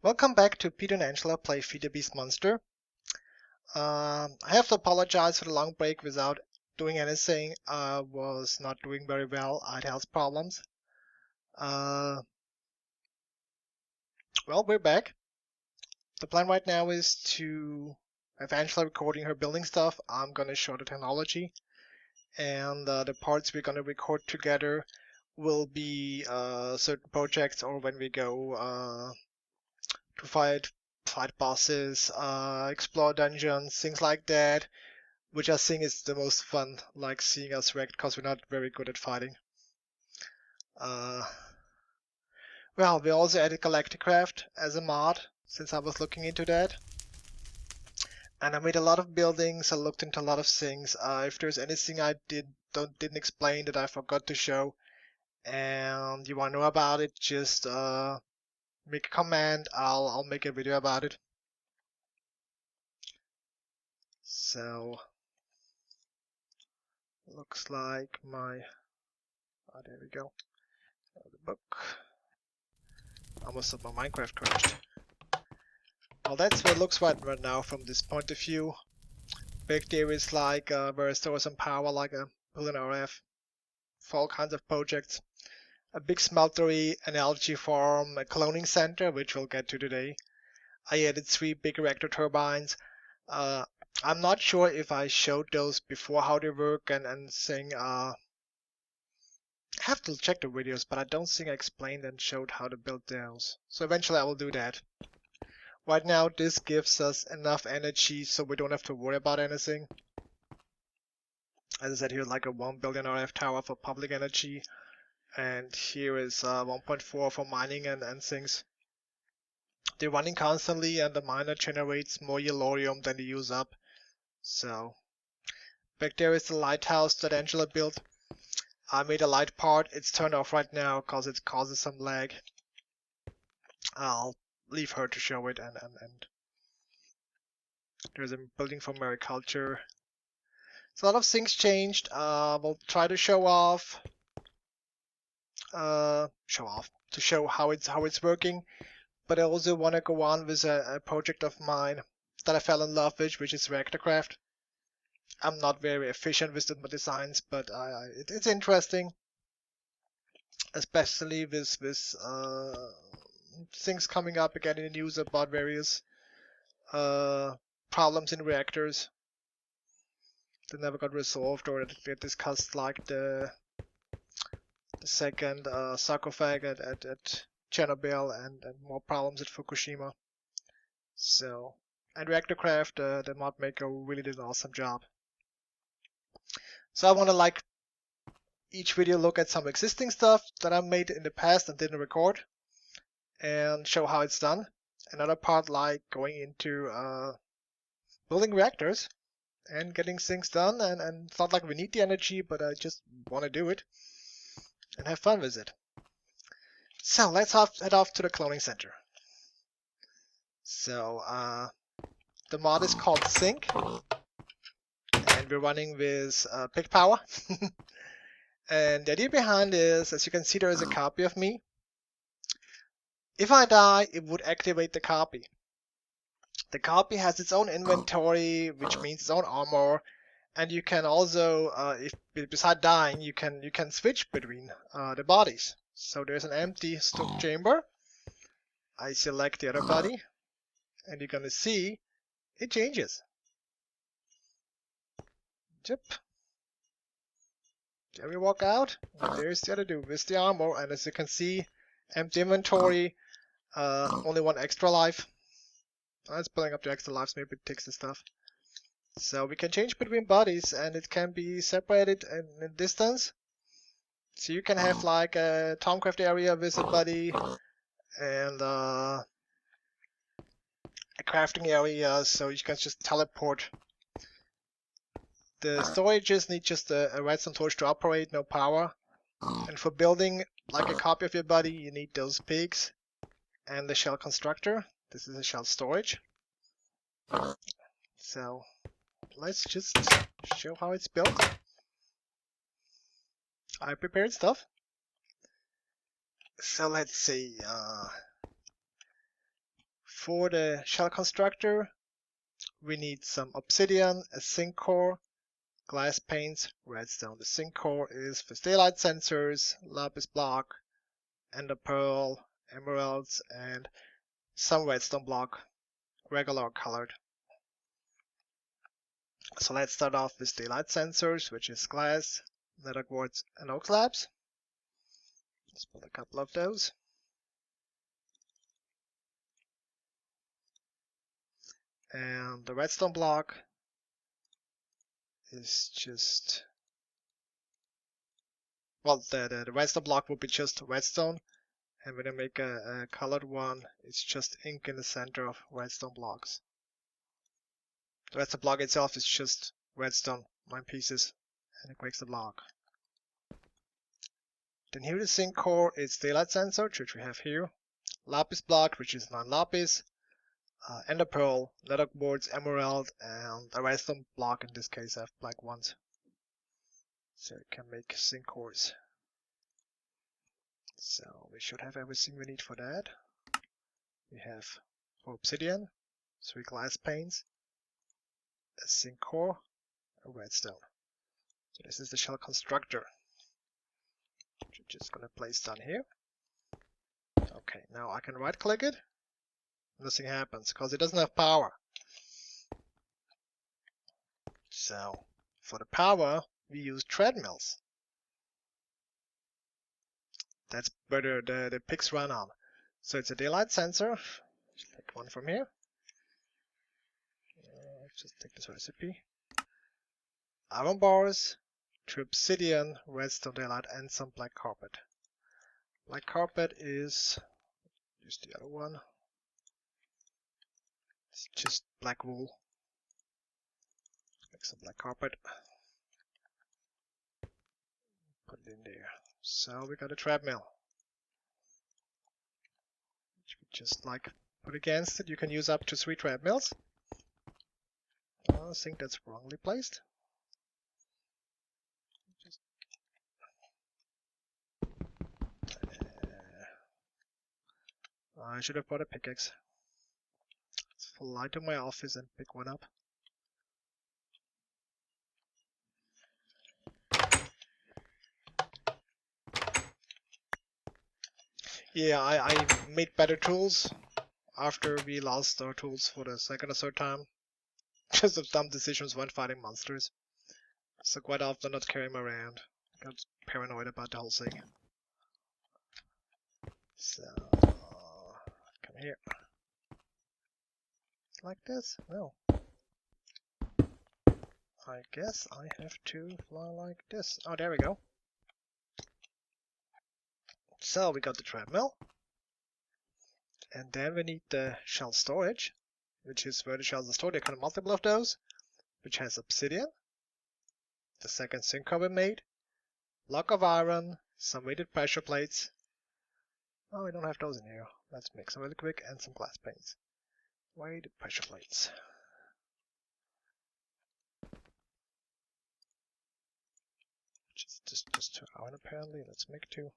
Welcome back to Peter and Angela play FTB Monster. I have to apologize for the long break without doing anything. I was not doing very well. I had health problems. Well, we're back. The plan right now is to have Angela recording her building stuff. I'm going to show the technology. And the parts we're going to record together will be certain projects or when we go to fight bosses, explore dungeons, things like that, which I think is the most fun, like seeing us wrecked because we're not very good at fighting. Well, we also added Galacticraft as a mod, since I was looking into that. And I made a lot of buildings, I looked into a lot of things. If there's anything I didn't explain that I forgot to show, and you want to know about it, just make a comment, I'll make a video about it. So looks like my there we go. The book. Almost thought my Minecraft crashed. Well, that's what it looks like right now from this point of view. Back there is like where I store some power, like a billion RF for all kinds of projects. A big smeltery, an algae farm, a cloning center, which we'll get to today. I added 3 big reactor turbines. I'm not sure if I showed those before how they work and saying I have to check the videos, but I don't think I explained and showed how to build those. So eventually I will do that. Right now this gives us enough energy so we don't have to worry about anything. As I said, here like a 1 billion RF tower for public energy. And here is 1.4 for mining and things. They're running constantly and the miner generates more yellorium than they use up. So back there is the lighthouse that Angela built. I made a light part. It's turned off right now because it causes some lag. I'll leave her to show it and there's a building for mariculture. So a lot of things changed. We'll try to show off to show how it's working. But I also want to go on with a project of mine that I fell in love with, which is Reactorcraft. I'm not very efficient with the designs, but it's interesting, especially with things coming up again in the news about various problems in reactors that never got resolved or that get discussed, like the second sarcophag at Chernobyl and more problems at Fukushima. So, and Reactorcraft, the mod maker, really did an awesome job. So I want to like each video look at some existing stuff that I made in the past and didn't record and show how it's done. Another part like going into building reactors and getting things done, and it's not like we need the energy, but I just want to do it and have fun with it. So let's head off to the cloning center. So the mod is called Sync, and we're running with Pick Power. And the idea behind is, as you can see, there is a copy of me. If I die, it would activate the copy. The copy has its own inventory, which means its own armor, and you can also, if beside dying, you can switch between the bodies. So there's an empty stock chamber. I select the other body, and you're gonna see it changes. Yep. There we walk out, and there's the other dude with the armor, and as you can see, empty inventory, only 1 extra life. It's building up the extra lives, maybe it takes the stuff. So we can change between bodies, and it can be separated in distance. So you can have like a Tomcraft area with a buddy, and a crafting area, so you can just teleport. The storages need just a redstone torch to operate, no power. And for building like a copy of your buddy, you need those pigs and the shell constructor. This is a shell storage. So let's just show how it's built. I prepared stuff. So let's see. For the shell constructor, we need some obsidian, a zinc core, glass panes, redstone. The zinc core is for daylight sensors, lapis block, ender pearl, emeralds, and some redstone block, regular or colored. So let's start off with daylight sensors, which is glass, nether quartz, and oak slabs. Let's put a couple of those. And the redstone block is just, well, the redstone block will be just redstone, and when I make a colored one, it's just ink in the center of redstone blocks. The redstone block itself is just redstone, 9 pieces, and it makes the block. Then here the zinc core is daylight sensor, which we have here. Lapis block, which is 9 lapis. Ender pearl, nether quartz, emerald, and a redstone block. In this case, I have black ones, so you can make zinc cores. So we should have everything we need for that. We have 4 obsidian, 3 glass panes, a zinc core, a redstone. So this is the shell constructor, which I'm just gonna place down here. Okay, now I can right click it. Nothing happens because it doesn't have power. So for the power, we use treadmills. That's where the pigs run on. So it's a daylight sensor. Take one from here. Just take this recipe. Iron bars, 2 obsidian, redstone daylight, and some black carpet. Black carpet is, use the other one. It's just black wool. Make some black carpet. Put it in there. So we got a treadmill. Which we just like put against it. You can use up to 3 treadmills. I think that's wrongly placed. I should have brought a pickaxe. Let's fly to my office and pick one up. Yeah, I made better tools after we lost our tools for the second or third time. Just of dumb decisions when fighting monsters. So quite often not carry them around. I got paranoid about the whole thing. So, come here. Like this? No. I guess I have to fly like this. Oh, there we go. So we got the treadmill. And then we need the shell storage, which is where the shells are stored. There are multiple of those, which has obsidian. The second zinc core we made. Block of iron, some weighted pressure plates. Oh, we don't have those in here. Let's make some really quick, and some glass panes. Weighted pressure plates. Just 2 iron apparently. Let's make 2. I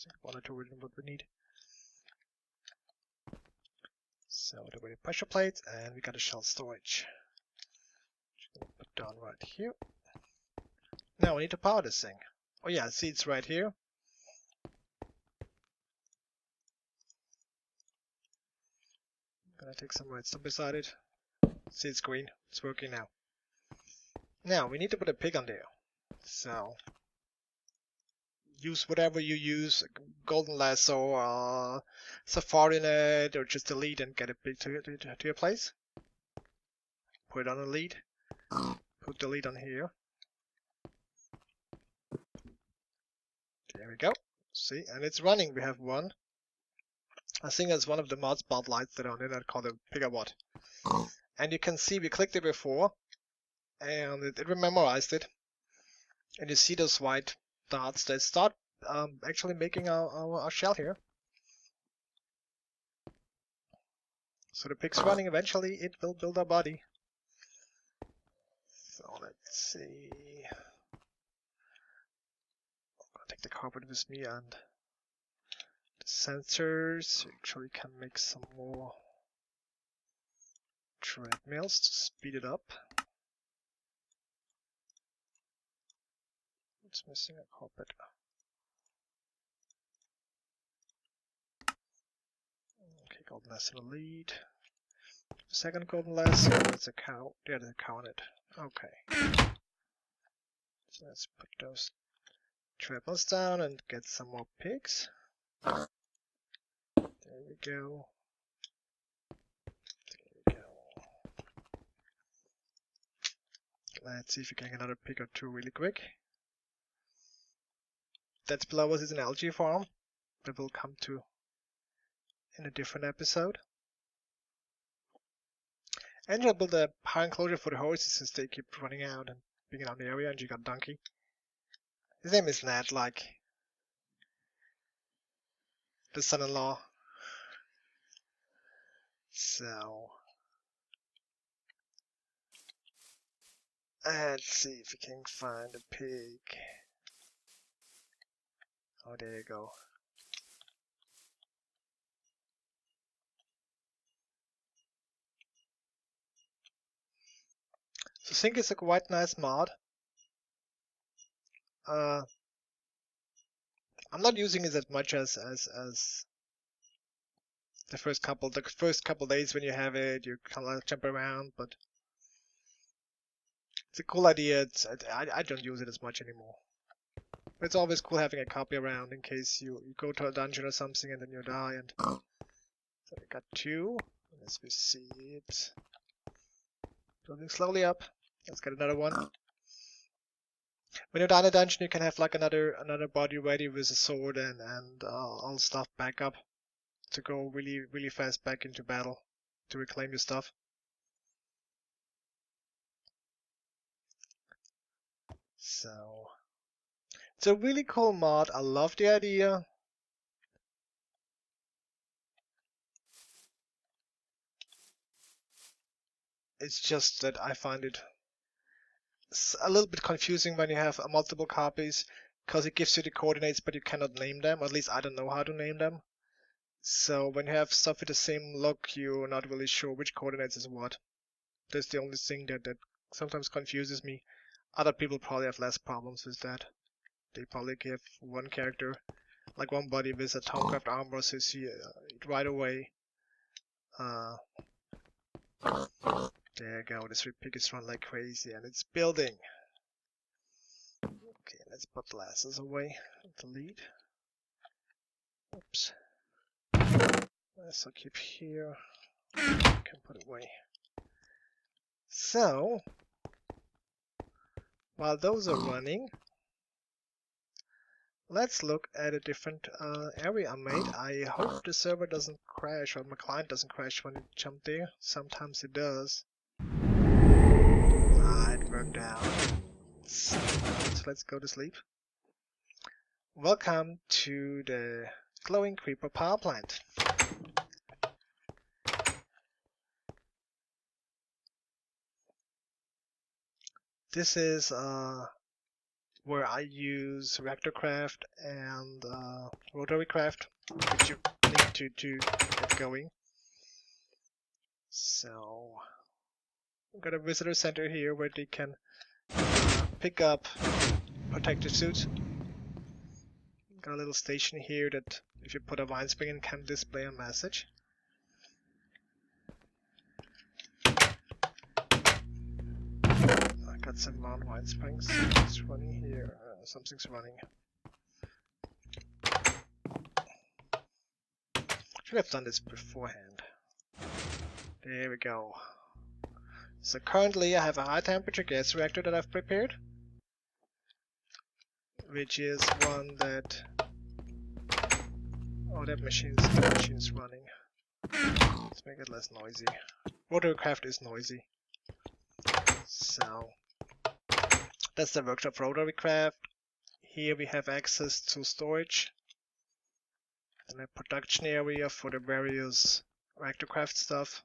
think 1 or 2 would be what we need. So the weighted pressure plates, and we got a shell storage. Just gonna put down right here. Now we need to power this thing. Oh yeah, see it's right here. Gonna take some redstone beside it. See it's green. It's working now. Now we need to put a pig on there. So use whatever you use, golden lasso, safari net, or just delete and get a pig to your place. Put it on a lead. Put the lead on here. There we go. See, and it's running. We have one. I think that's one of the mod spotlights that are on it called a pigawatt. And you can see we clicked it before, and it memorized it. And you see those white dots that start actually making our shell here. So the pig's running. Eventually, it will build our body. So let's see. I'm gonna take the carpet with me and the sensors. Actually, can make some more treadmills to speed it up. It's missing a carpet. Okay, golden lasso in the lead. Second golden lasso, it's a cow. Yeah, there's a cow on it. Okay. So let's put those treadmills down and get some more pigs. There we go. There we go. Let's see if we can get another pig or two really quick. That's below us is an algae farm that we'll come to in a different episode. And you'll build a high enclosure for the horses since they keep running out and being around the area, and you got Donkey. His name is Ned, like the son-in-law. So let's see if we can find a pig. Oh, there you go. So Sync is a quite nice mod. I'm not using it as much as the first couple days when you have it. You kind of jump around, but it's a cool idea. I don't use it as much anymore. But it's always cool having a copy around in case you go to a dungeon or something and then you die. And so we got two. As we see it, building slowly up. Let's get another one. When you're down a dungeon, you can have like another body ready with a sword and all stuff back up to go really fast back into battle to reclaim your stuff. So it's a really cool mod. I love the idea. It's just that I find it a little bit confusing when you have multiple copies, because it gives you the coordinates but you cannot name them. At least I don't know how to name them. So when you have stuff with the same look, you're not really sure which coordinates is what. That's the only thing that sometimes confuses me. Other people probably have less problems with that. They probably give one character, like one body with a Towncraft armor, so you see it right away. There you go, this pig is run like crazy and it's building. Okay, let's put the lasses away. Delete. Oops. Let's keep here. Can put it away. So, while those are running, let's look at a different area I made. I hope the server doesn't crash or my client doesn't crash when it jumped there. Sometimes it does. It worked out. So let's go to sleep. Welcome to the Glowing Creeper power plant. This is where I use reactorcraft and rotary craft, which you need to get going. So we've got a visitor center here where they can pick up protective suits. Got a little station here that if you put a vine spring in can display a message. I got some vine springs. It's running here. Something's running. Should have done this beforehand. There we go. So currently I have a high temperature gas reactor that I've prepared, which is one that... Oh, that machine's running. Let's make it less noisy. Rotarycraft is noisy. So that's the workshop for Rotarycraft. Here we have access to storage and a production area for the various reactorcraft stuff.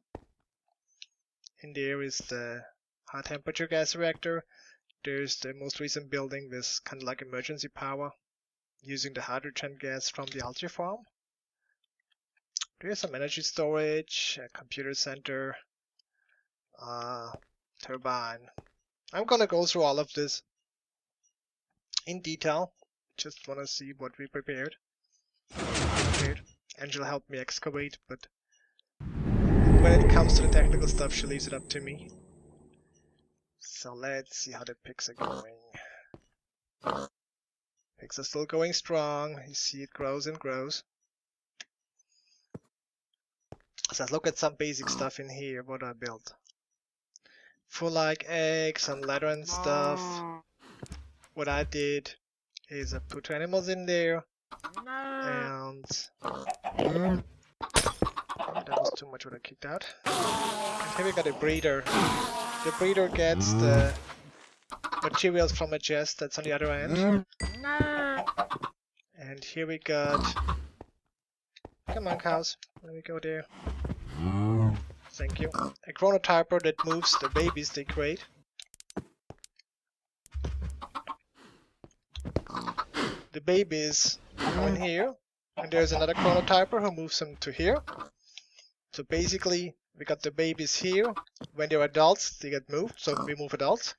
In there is the high temperature gas reactor. There's the most recent building with kind of like emergency power using the hydrogen gas from the algae farm. There's some energy storage, a computer center, turbine. I'm gonna go through all of this in detail. Just wanna see what we prepared. Angela helped me excavate, but when it comes to the technical stuff, she leaves it up to me. So let's see how the picks are going. Picks are still going strong. You see it grows and grows. So let's look at some basic stuff in here. What I built. For like eggs and leather and stuff. What I did is I put 2 animals in there. And that was too much what I kicked out. And here we got a breeder. The breeder gets the materials from a chest that's on the other end. And here we got... Come on, cows. Let me go there. Thank you. A chronotyper that moves the babies they create. The babies go in here. And there's another chronotyper who moves them to here. So basically, we got the babies here. When they're adults, they get moved. So we move adults.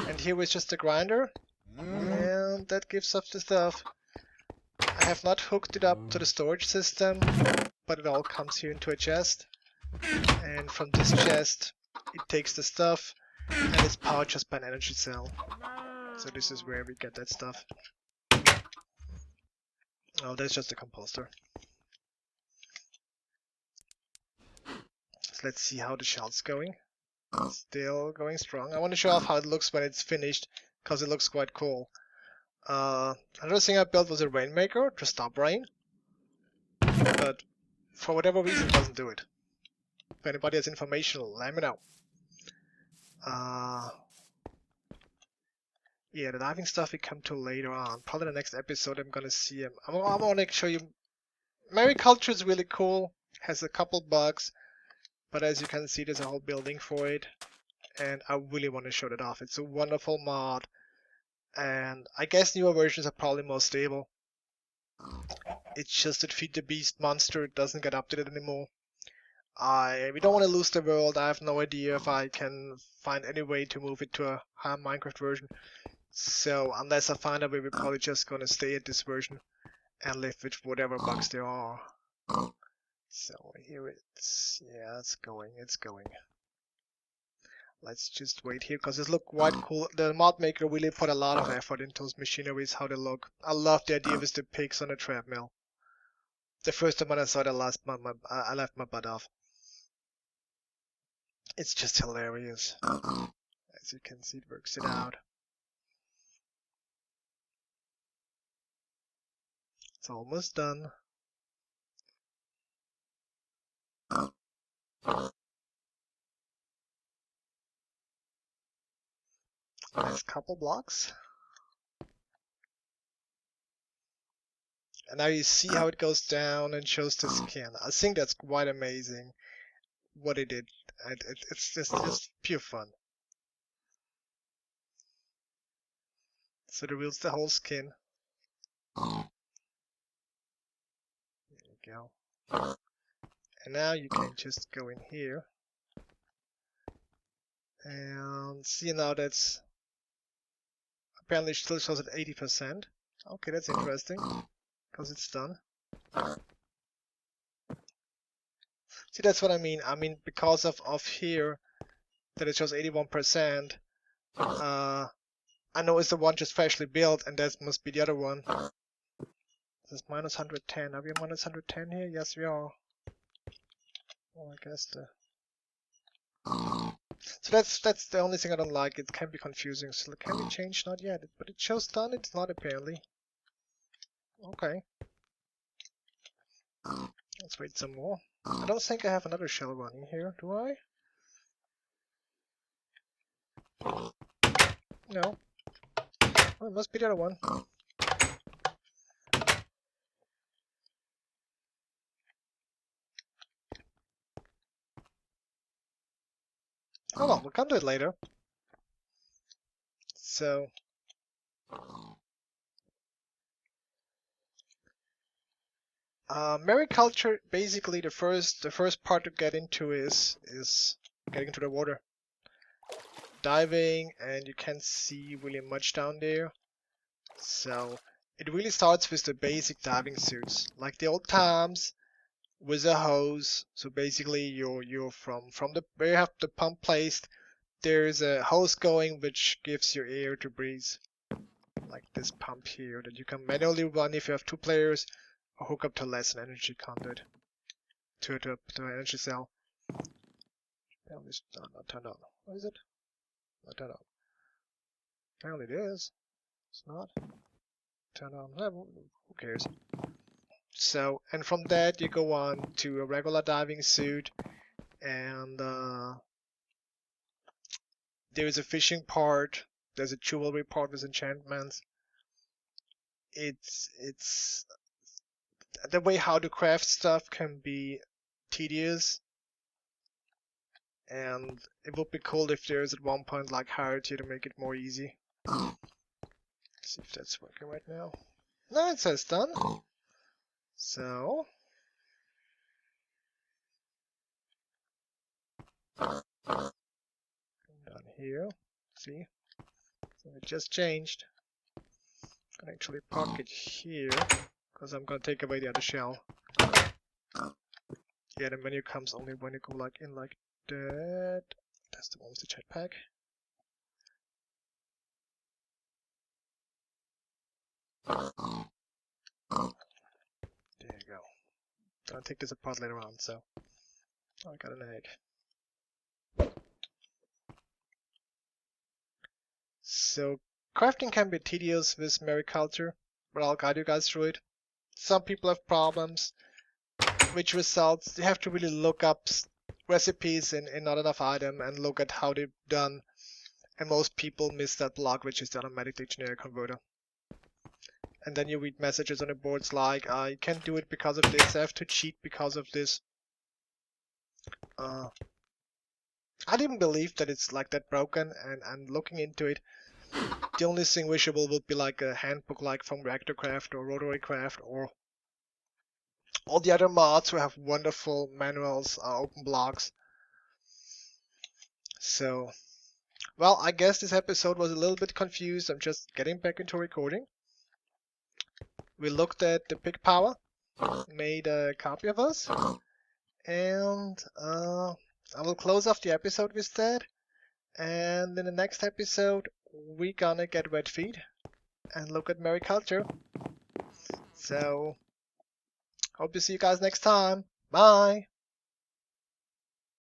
And here is just a grinder. And that gives us the stuff. I have not hooked it up to the storage system, but it all comes here into a chest. And from this chest, it takes the stuff and it's powered just by an energy cell. So this is where we get that stuff. Oh, that's just a composter. So let's see how the shell's going. Still going strong. I want to show off how it looks when it's finished, because it looks quite cool. Another thing I built was a rainmaker to stop rain, but for whatever reason it doesn't do it. If anybody has information, let me know. Yeah, the diving stuff we come to later on. Probably the next episode I'm gonna see him. I want to show you. Mariculture is really cool. Has a couple bugs, but as you can see, there's a whole building for it, and I really want to show that off. It's a wonderful mod. And I guess newer versions are probably more stable. It's just that Feed the Beast Monster doesn't get updated anymore. We don't want to lose the world. I have no idea if I can find any way to move it to a higher Minecraft version. So unless I find a way, we're probably just going to stay at this version and live with whatever bugs there are. So here it's... yeah, it's going. Let's just wait here, because it looks quite cool. The mod maker really put a lot of effort into those machineries, how they look. I love the idea with the pigs on a treadmill. The first time when I saw it, I left my butt off. It's just hilarious. As you can see, it works it out. It's almost done. Next couple blocks. And now you see how it goes down and shows the skin. I think that's quite amazing what it did. It's just pure fun. So it reveals the whole skin. There you go. And now you can just go in here. And see, now that's apparently still shows at 80%. Okay, that's interesting, because it's done. See, that's what I mean. I mean, because of here, that it shows 81%, I know it's the one just freshly built, and that must be the other one. This is minus 110. Are we minus 110 here? Yes, we are. Oh, I guess the... So that's the only thing I don't like. It can be confusing. So can we change? Not yet, but it shows done. It's not apparently. Okay. Let's wait some more. I don't think I have another shell running here, do I? No. Oh, it must be the other one. Hold on, we'll come to it later. So... mariculture, basically the first part to get into is getting into the water. Diving, and you can't see really much down there. So it really starts with the basic diving suits, like the old times, with a hose. So basically, you're from the where you have the pump placed. There's a hose going which gives you air to breathe, like this pump here that you can manually run if you have 2 players, or hook up to less an energy conduit to an energy cell. Apparently it's not turned on. What is it? Not turned on. Apparently it is. It's not. Turn on. Who cares? So, and from that you go on to a regular diving suit, and there's a fishing part, there's a jewelry part with enchantments. It's the way how to craft stuff can be tedious, and it would be cool if there's at one point like higher tier to make it more easy. Let's see if that's working right now. No, it says done. So down here, see, so it just changed. I'm gonna actually park it here because I'm gonna take away the other shell. Yeah, the menu comes only when you go like in like that. That's the one with the jetpack. There you go. I'll take this apart later on, so I got an egg. So crafting can be tedious with mariculture, but I'll guide you guys through it. Some people have problems, which results you have to really look up recipes in not enough item and look at how they're done. And most people miss that block, which is the automatic dictionary converter. And then you read messages on the boards like, I can't do it because of this, I have to cheat because of this. I didn't believe that it's like that broken, and looking into it, the only thing wishable would be like a handbook like from Reactorcraft or Rotarycraft or all the other mods who have wonderful manuals, open blocks. So, well, I guess this episode was a little bit confused. I'm just getting back into recording. We looked at the pig power, made a copy of us, and I will close off the episode with that. And in the next episode, we're gonna get wet feet and look at mariculture. So, hope to see you guys next time. Bye!